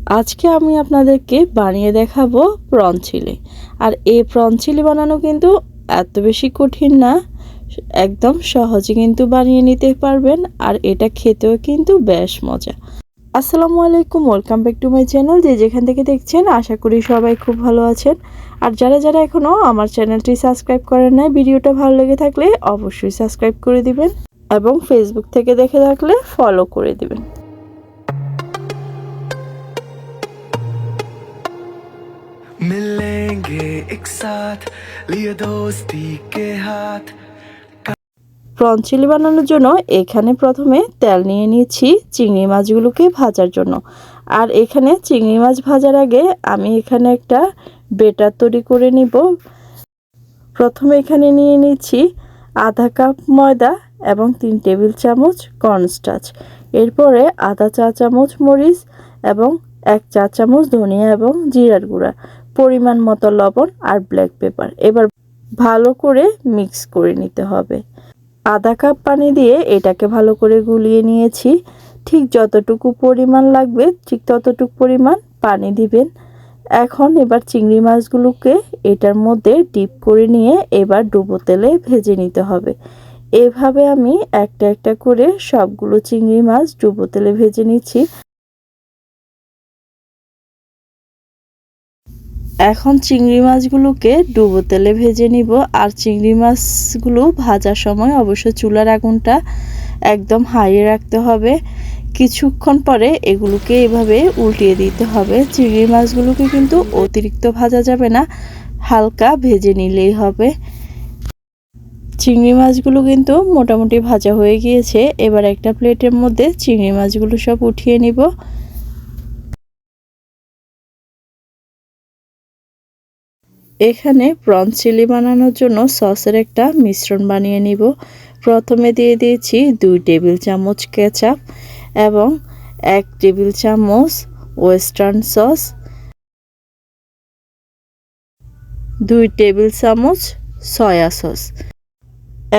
আজকে আমি আপনাদেরকে বানিয়ে দেখাবো প্রন চিলি। আর এই প্রন চিলি বানানো কিন্তু এত বেশি কঠিন না, একদম সহজে কিন্তু বানিয়ে নিতে পারবেন। আর এটা খেতেও কিন্তু বেশ মজা। আসসালামু আলাইকুম, welcome back to my channel. যেখান থেকে দেখছেন আশা করি সবাই খুব ভালো আছেন। আর যারা এখনও আমার চ্যানেলটি সাবস্ক্রাইব করেন নাই, ভিডিওটা ভালো লেগে থাকলে অবশ্যই সাবস্ক্রাইব করে দিবেন এবং ফেসবুক থেকে দেখে থাকলে ফলো করে দিবেন। मिलेंगे एक साथ लिए दोस्ती के हाथ। প্রন চিলি বানানোর জন্য এখানে প্রথমে তেল নিয়ে নিচ্ছি চিংড়ি মাছগুলোকে ভাজার জন্য। আর এখানে চিংড়ি মাছ ভাজার আগে আমি এখানে একটা বেটার তৈরি করে নিব। প্রথমে এখানে নিয়ে নিচ্ছি আধা কাপ ময়দা এবং 3 টেবিল চামচ কর্নস্টার্চ। এরপরে আধা চা চামচ মরিচ এবং 1 চা চামচ ধনিয়া এবং জিরার গুঁড়া, পরিমাণ মতো লবণ আর ব্ল্যাক পেপার। এবার ভালো করে মিক্স করে নিতে হবে। আধা কাপ পানি দিয়ে এটাকে ভালো করে গুলিয়ে নিয়েছি। ঠিক যতটুকু পরিমাণ লাগবে ঠিক ততটুকু পরিমাণ পানি দিবেন। এবার চিংড়ি মাছগুলোকে এটার মধ্যে ডিপ করে নিয়ে এবার ডুবো তেলে ভেজে নিতে হবে। এভাবে আমি একটা একটা করে সবগুলো চিংড়ি মাছ ডুবো তেলে ভেজে নিচ্ছি। এখন চিংড়ি মাছগুলোকে ডুবো তেলে ভেজে নিব। আর চিংড়ি মাছগুলো ভাজার সময় অবশ্যই চুলার আগুনটা একদম হাইয়ে রাখতে হবে। কিছুক্ষণ পরে এগুলোকে এভাবে উল্টিয়ে দিতে হবে। চিংড়ি মাছগুলোকে কিন্তু অতিরিক্ত ভাজা যাবে না, হালকা ভেজে নিলেই হবে। চিংড়ি মাছগুলো কিন্তু মোটামুটি ভাজা হয়ে গিয়েছে। এবার একটা প্লেটের মধ্যে চিংড়ি মাছগুলো সব উঠিয়ে নিব। এখানে প্রন চিলি বানানোর জন্য সসের একটা মিশ্রণ বানিয়ে নিব। প্রথমে দিয়ে দিয়েছি 2 টেবিল চামচ কেচাপ এবং 1 টেবিল চামচ ওয়েস্টার্ন সস, 2 টেবিল চামচ সয়া সস,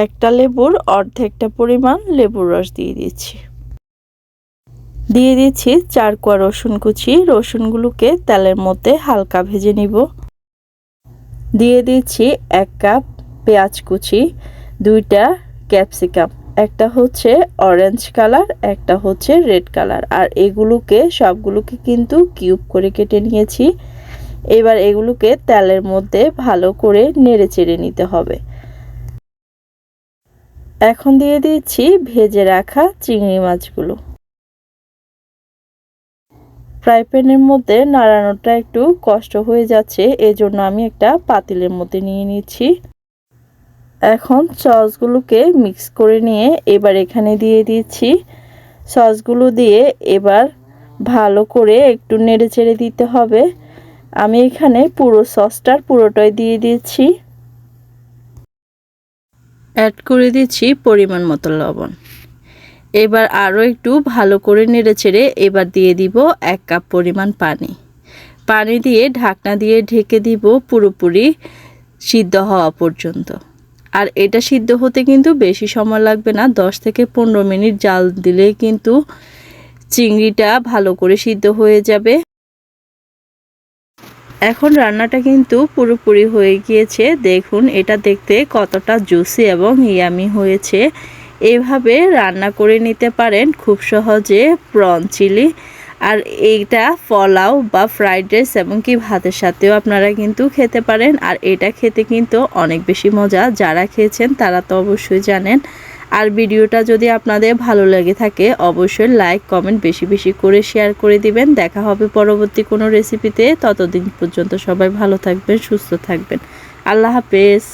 একটা লেবুর অর্ধেকটা পরিমাণ লেবুর রস দিয়ে দিচ্ছি। দিয়ে দিচ্ছি 4 কোয়া রসুন কুচি। রসুনগুলোকে তেলের মধ্যে হালকা ভেজে নিব। দিয়ে দিচ্ছি 1 কাপ পেঁয়াজ কুচি, 2টা ক্যাপসিকাম, একটা হচ্ছে অরেঞ্জ কালার, একটা হচ্ছে রেড কালার। আর এগুলোকে সবগুলোকে কিন্তু কিউব করে কেটে নিয়েছি। এবার এগুলোকে তেলের মধ্যে ভালো করে নেড়ে চেড়ে নিতে হবে। এখন দিয়ে দিচ্ছি ভেজে রাখা চিংড়ি মাছগুলো। ফ্রাই প্যানের মধ্যে নাড়ানোটা একটু কষ্ট হয়ে যাচ্ছে, এজন্য আমি একটা পাতিলের মধ্যে নিয়ে নিচ্ছি। এখন সসগুলোকে মিক্স করে নিয়ে এবার এখানে দিয়ে দিচ্ছি। সসগুলো দিয়ে এবার ভালো করে একটু নেড়ে চেড়ে দিতে হবে। আমি এখানে পুরো সসটার পুরোটাই দিয়ে দিচ্ছি। অ্যাড করে দিচ্ছি পরিমাণ মতো লবণ। এবার আরও একটু ভালো করে নেড়ে চেড়ে এবার দিয়ে দিব 1 কাপ পরিমাণ পানি। পানি দিয়ে ঢাকনা দিয়ে ঢেকে দিব পুরোপুরি সিদ্ধ হওয়া পর্যন্ত। আর এটা সিদ্ধ হতে কিন্তু বেশি সময় লাগবে না, 10 থেকে 15 মিনিট জাল দিলেই কিন্তু চিংড়িটা ভালো করে সিদ্ধ হয়ে যাবে। এখন রান্নাটা কিন্তু পুরোপুরি হয়ে গিয়েছে। দেখুন এটা দেখতে কতটা জুসি এবং ইয়ামি হয়েছে। এভাবে রান্না করে নিতে পারেন খুব সহজে প্রন চিলি। আর এইটা পোলাও বা ফ্রাইড রাইস এবং কি ভাতের সাথেও আপনারা কিন্তু খেতে পারেন। আর এটা খেতে কিন্তু অনেক বেশি মজা, যারা খেয়েছেন তারা তো অবশ্যই জানেন। আর ভিডিওটা যদি আপনাদের ভালো লেগে থাকে অবশ্যই লাইক কমেন্ট বেশি বেশি করে শেয়ার করে দিবেন। দেখা হবে পরবর্তী কোনো রেসিপিতে। ততদিন পর্যন্ত সবাই ভালো থাকবেন, সুস্থ থাকবেন। আল্লাহ হাফেজ।